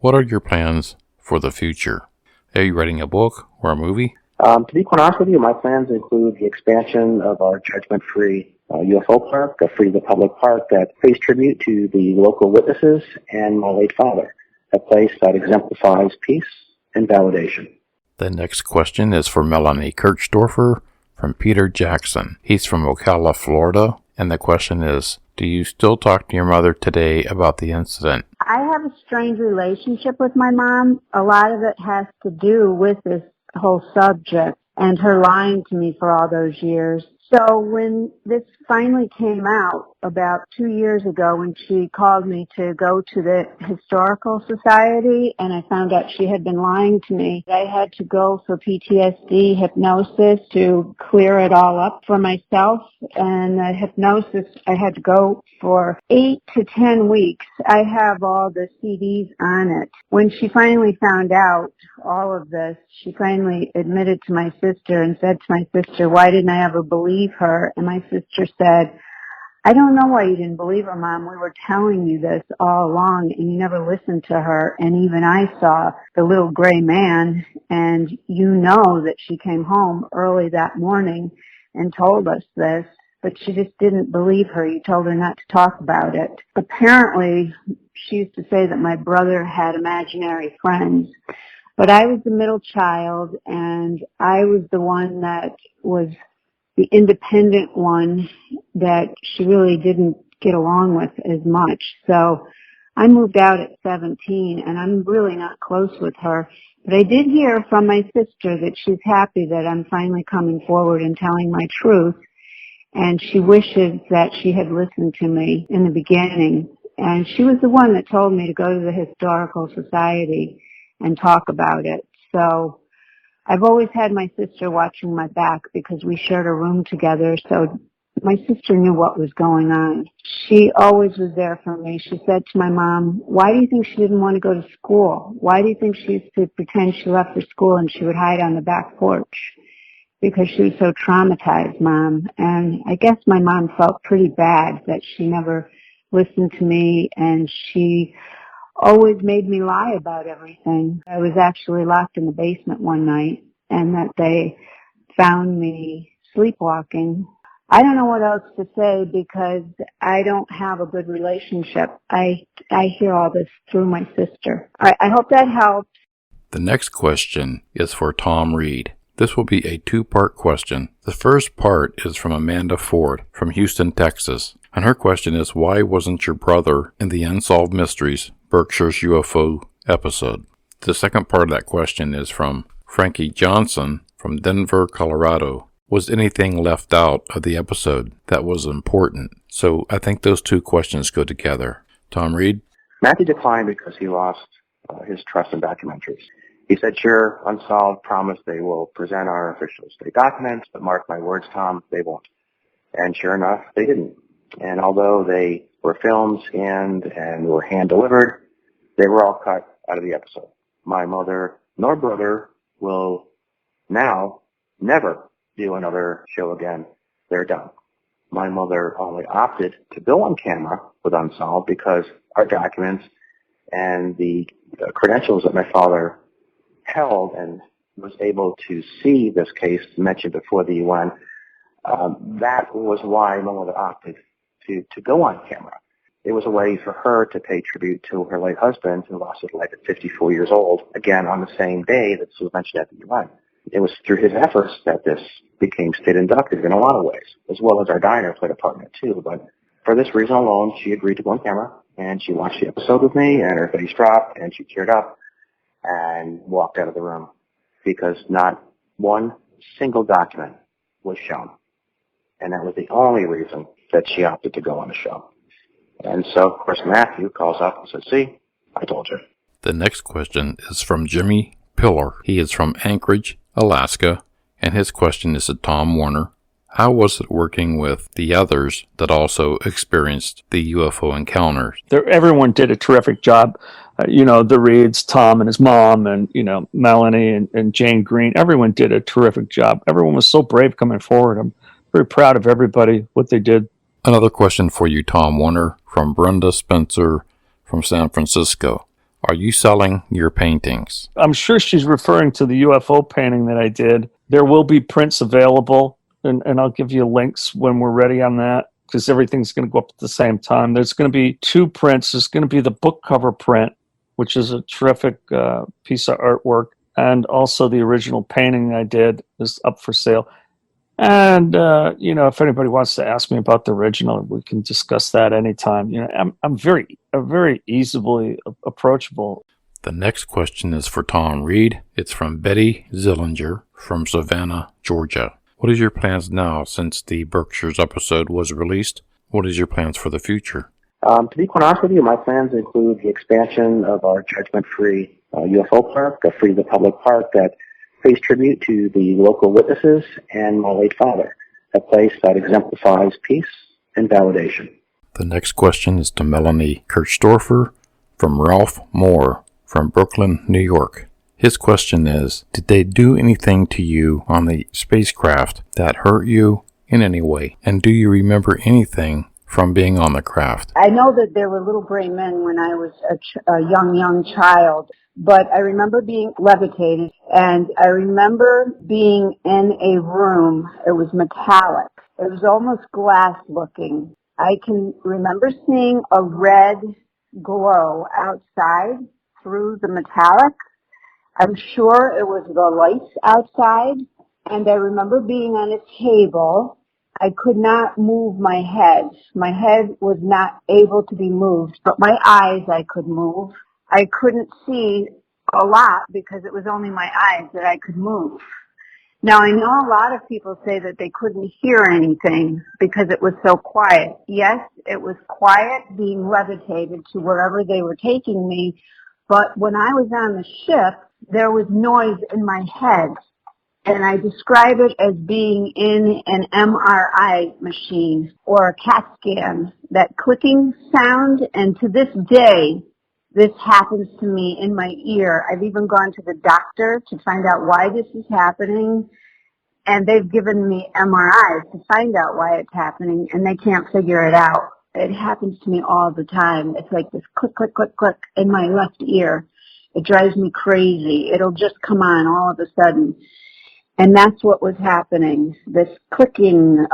What are your plans for the future? Are you writing a book or a movie? To be quite honest with you, my plans include the expansion of our judgment-free UFO park, a free the public park that pays tribute to the local witnesses and my late father, a place that exemplifies peace and validation. The next question is for Melanie Kirchdorfer from Peter Jackson. He's from Ocala, Florida, and the question is, do you still talk to your mother today about the incident? I have a strange relationship with my mom. A lot of it has to do with this whole subject and her lying to me for all those years. So when this finally came out, about 2 years ago when she called me to go to the Historical Society, and I found out she had been lying to me. I had to go for PTSD hypnosis to clear it all up for myself, and the hypnosis I had to go for 8 to 10 weeks. I have all the CDs on it. When she finally found out all of this, she finally admitted to my sister and said to my sister, "Why didn't I ever believe her?" And my sister said, "I don't know why you didn't believe her, Mom. We were telling you this all along, and you never listened to her. And even I saw the little gray man, and you know that she came home early that morning and told us this, but she just didn't believe her. You told her not to talk about it." Apparently, she used to say that my brother had imaginary friends, but I was the middle child, and I was the one that was the independent one that she really didn't get along with as much. So I moved out at 17, and I'm really not close with her. But I did hear from my sister that she's happy that I'm finally coming forward and telling my truth, and she wishes that she had listened to me in the beginning. And she was the one that told me to go to the Historical Society and talk about it. So I've always had my sister watching my back because we shared a room together, so my sister knew what was going on. She always was there for me. She said to my mom, "Why do you think she didn't want to go to school? Why do you think she used to pretend she left for school and she would hide on the back porch?" Because she was so traumatized, Mom. And I guess my mom felt pretty bad that she never listened to me, and she always made me lie about everything. I was actually locked in the basement one night, and that they found me sleepwalking. I don't know what else to say because I don't have a good relationship. I hear all this through my sister. I hope that helps. The next question is for Thom Reed. This will be a two-part question. The first part is from Amanda Ford from Houston, Texas. And her question is, why wasn't your brother in the Unsolved Mysteries Berkshire's UFO episode? The second part of that question is from Frankie Johnson from Denver, Colorado. Was anything left out of the episode that was important? So I think those two questions go together. Thom Reed? Matthew declined because he lost his trust in documentaries. He said, "Sure, Unsolved promised they will present our official state documents, but mark my words, Tom, they won't." And sure enough, they didn't. And although they were filmed, scanned, and were hand-delivered, they were all cut out of the episode. My mother nor brother will now never do another show again. They're done. My mother only opted to go on camera with Unsolved because our documents and the credentials that my father held and was able to see this case mentioned before the UN, that was why my mother opted to go on camera. It was a way for her to pay tribute to her late husband, who lost his life at 54 years old, again on the same day that was mentioned at the UN. It was through his efforts that this became state inductive in a lot of ways, as well as our diner played a part in it too. But for this reason alone, she agreed to go on camera, and she watched the episode with me, and her face dropped, and she teared up and walked out of the room because not one single document was shown. And that was the only reason that she opted to go on the show. And so, of course, Matthew calls up and says, "See, I told you." The next question is from Jimmy Pillar. He is from Anchorage, Alaska, and his question is to Tom Warner. How was it working with the others that also experienced the UFO encounters? Everyone did a terrific job. The Reeds, Tom and his mom, and, Melanie and Jane Green. Everyone did a terrific job. Everyone was so brave coming forward. I'm very proud of everybody, what they did. Another question for you, Tom Warner, from Brenda Spencer from San Francisco. Are you selling your paintings? I'm sure she's referring to the UFO painting that I did. There will be prints available, and I'll give you links when we're ready on that, because everything's going to go up at the same time. There's going to be 2 prints. There's going to be the book cover print, which is a terrific piece of artwork, and also the original painting I did is up for sale. And, if anybody wants to ask me about the original, we can discuss that anytime. I'm very easily approachable. The next question is for Thom Reed. It's from Betty Zillinger from Savannah, Georgia. What is your plans now since the Berkshires episode was released? What is your plans for the future? To be quite honest with you, my plans include the expansion of our judgment-free UFO park, a free the public park that pays tribute to the local witnesses and my late father, a place that exemplifies peace and validation. The next question is to Melanie Kirchdorfer from Ralph Moore from Brooklyn, New York. His question is, did they do anything to you on the spacecraft that hurt you in any way? And do you remember anything from being on the craft? I know that there were little gray men when I was a young child, but I remember being levitated, and I remember being in a room. It was metallic. It was almost glass looking. I can remember seeing a red glow outside through the metallic. I'm sure it was the lights outside, and I remember being on a table. I could not move my head. My head was not able to be moved, but my eyes I could move. I couldn't see a lot because it was only my eyes that I could move. Now, I know a lot of people say that they couldn't hear anything because it was so quiet. Yes, it was quiet being levitated to wherever they were taking me, but when I was on the ship, there was noise in my head. And I describe it as being in an MRI machine or a CAT scan, that clicking sound. And to this day, this happens to me in my ear. I've even gone to the doctor to find out why this is happening. And they've given me MRIs to find out why it's happening, and they can't figure it out. It happens to me all the time. It's like this click, click, click, click in my left ear. It drives me crazy. It'll just come on all of a sudden. And that's what was happening. This clicking,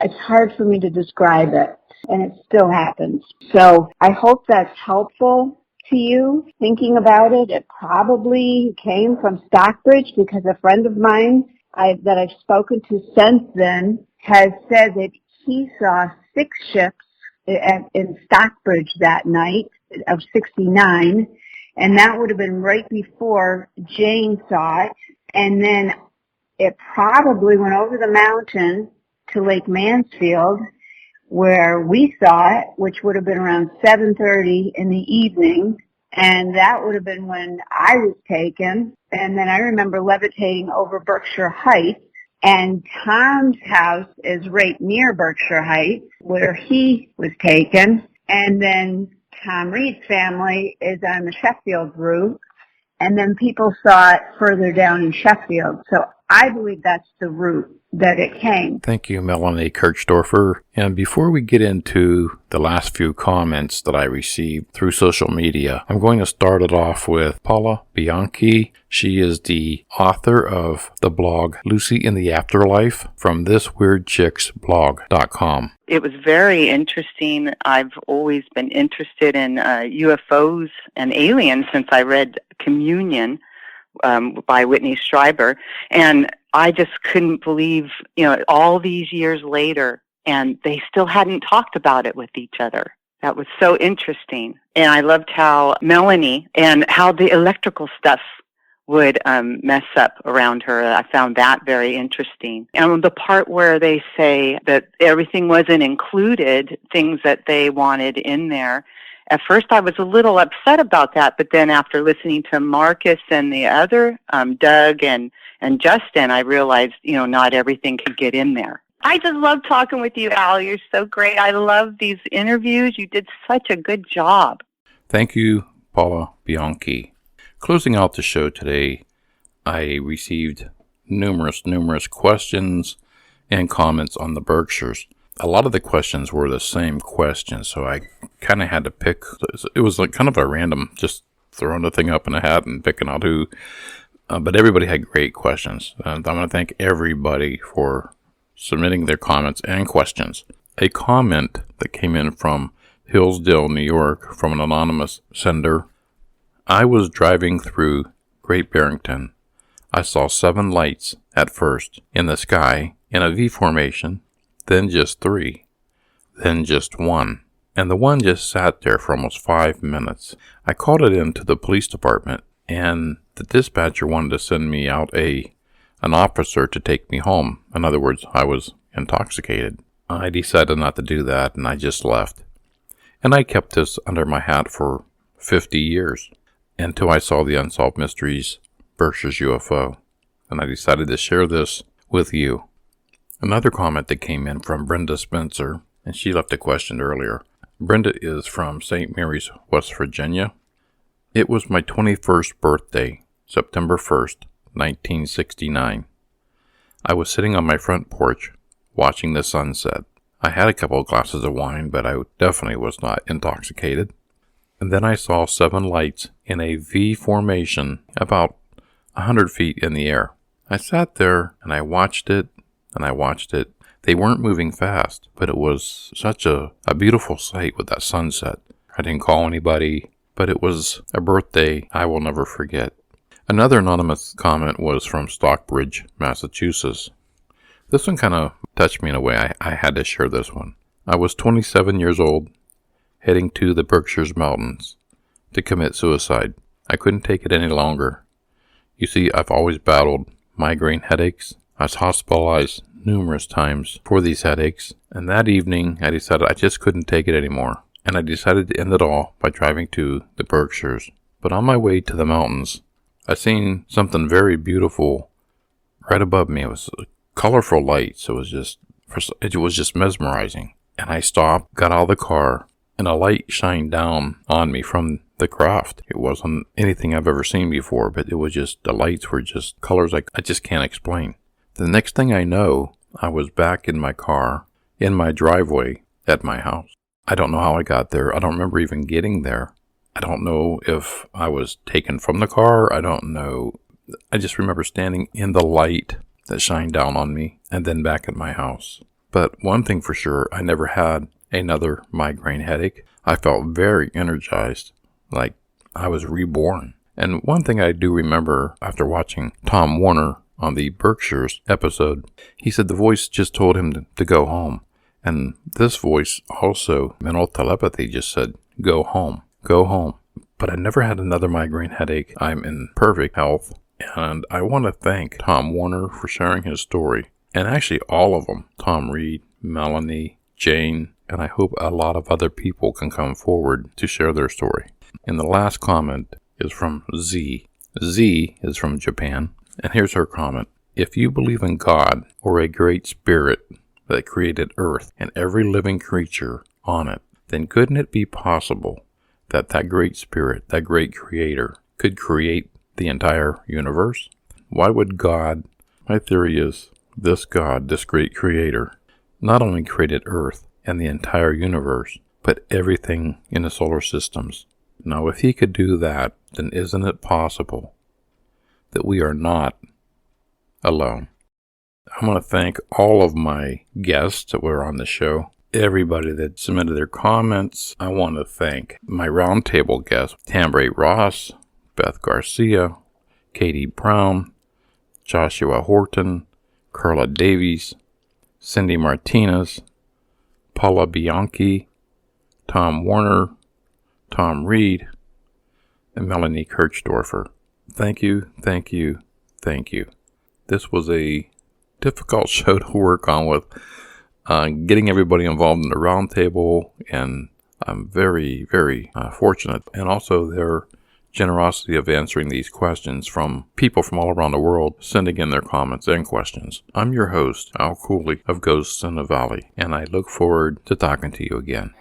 it's hard for me to describe it, and it still happens. So I hope that's helpful to you. Thinking about it, it probably came from Stockbridge, because a friend of mine that I've spoken to since then has said that he saw 6 ships in Stockbridge that night of 69, and that would have been right before Jane saw it. And then it probably went over the mountain to Lake Mansfield, where we saw it, which would have been around 7:30 in the evening. And that would have been when I was taken. And then I remember levitating over Berkshire Heights. And Tom's house is right near Berkshire Heights, where he was taken. And then Thom Reed's family is on the Sheffield route. And then people saw it further down in Sheffield. So I believe that's the route that it came. Thank you, Melanie Kirchdorfer. And before we get into the last few comments that I received through social media, I'm going to start it off with Paula Bianchi. She is the author of the blog Lucy in the Afterlife from thisweirdchicksblog.com. It was very interesting. I've always been interested in UFOs and aliens since I read Communion by Whitney Schreiber, and I just couldn't believe, all these years later, and they still hadn't talked about it with each other. That was so interesting. And I loved how Melanie and how the electrical stuff would mess up around her. I found that very interesting. And the part where they say that everything wasn't included, things that they wanted in there, at first I was a little upset about that, but then after listening to Marcus and the other, Doug and Justin, I realized, not everything could get in there. I just love talking with you, Al. You're so great. I love these interviews. You did such a good job. Thank you, Paula Bianchi. Closing out the show today, I received numerous questions and comments on the Berkshires. A lot of the questions were the same questions, so I kind of had to pick. It was like kind of a random, just throwing the thing up in a hat and picking out who. But everybody had great questions. And I want to thank everybody for submitting their comments and questions. A comment that came in from Hillsdale, New York, from an anonymous sender. I was driving through Great Barrington. I saw 7 lights at first in the sky in a V formation, then just 3, then just 1. And the one just sat there for almost 5 minutes. I called it in to the police department, and the dispatcher wanted to send me out an officer to take me home. In other words, I was intoxicated. I decided not to do that, and I just left. And I kept this under my hat for 50 years, until I saw the Unsolved Mysteries Berkshires UFO, and I decided to share this with you. Another comment that came in from Brenda Spencer, and she left a question earlier. Brenda is from St. Mary's, West Virginia. It was my 21st birthday, September 1st, 1969. I was sitting on my front porch, watching the sunset. I had a couple of glasses of wine, but I definitely was not intoxicated. And then I saw 7 lights in a V formation about 100 feet in the air. I sat there and I watched it and I watched it. They weren't moving fast, but it was such a beautiful sight with that sunset. I didn't call anybody, but it was a birthday I will never forget. Another anonymous comment was from Stockbridge, Massachusetts. This one kind of touched me in a way. I had to share this one. I was 27 years old, heading to the Berkshires Mountains to commit suicide. I couldn't take it any longer. You see, I've always battled migraine headaches. I was hospitalized numerous times for these headaches, and that evening I decided I just couldn't take it anymore, and I decided to end it all by driving to the Berkshires. But on my way to the mountains, I seen something very beautiful right above me. It was colorful lights. It was just mesmerizing. And I stopped, got out of the car, and a light shined down on me from the craft. It wasn't anything I've ever seen before, but it was just, the lights were just colors I just can't explain. The next thing I know, I was back in my car, in my driveway at my house. I don't know how I got there. I don't remember even getting there. I don't know if I was taken from the car. I don't know. I just remember standing in the light that shined down on me and then back at my house. But one thing for sure, I never had another migraine headache. I felt very energized, like I was reborn. And one thing I do remember after watching Tom Warner on the Berkshires episode, he said the voice just told him to go home. And this voice also, mental telepathy, just said, go home, go home. But I never had another migraine headache. I'm in perfect health. And I want to thank Tom Warner for sharing his story. And actually all of them, Thom Reed, Melanie, Jane, and I hope a lot of other people can come forward to share their story. And the last comment is from Z. Z is from Japan. And here's her comment. If you believe in God or a great spirit that created Earth and every living creature on it, then couldn't it be possible that that great spirit, that great creator, could create the entire universe? Why would God, my theory is, this God, this great creator, not only created Earth and the entire universe, but everything in the solar systems. Now, if he could do that, then isn't it possible that we are not alone? I want to thank all of my guests that were on the show, everybody that submitted their comments. I want to thank my roundtable guests, Tambray Ross, Beth Garcia, Katie Brown, Joshua Horton, Carla Davies, Cindy Martinez, Paula Bianchi, Tom Warner, Thom Reed, and Melanie Kirchdorfer. Thank you, thank you, thank you. This was a difficult show to work on with getting everybody involved in the roundtable, and I'm very, very fortunate. And also their generosity of answering these questions from people from all around the world, sending in their comments and questions. I'm your host, Al Cooley of Ghosts in the Valley, and I look forward to talking to you again.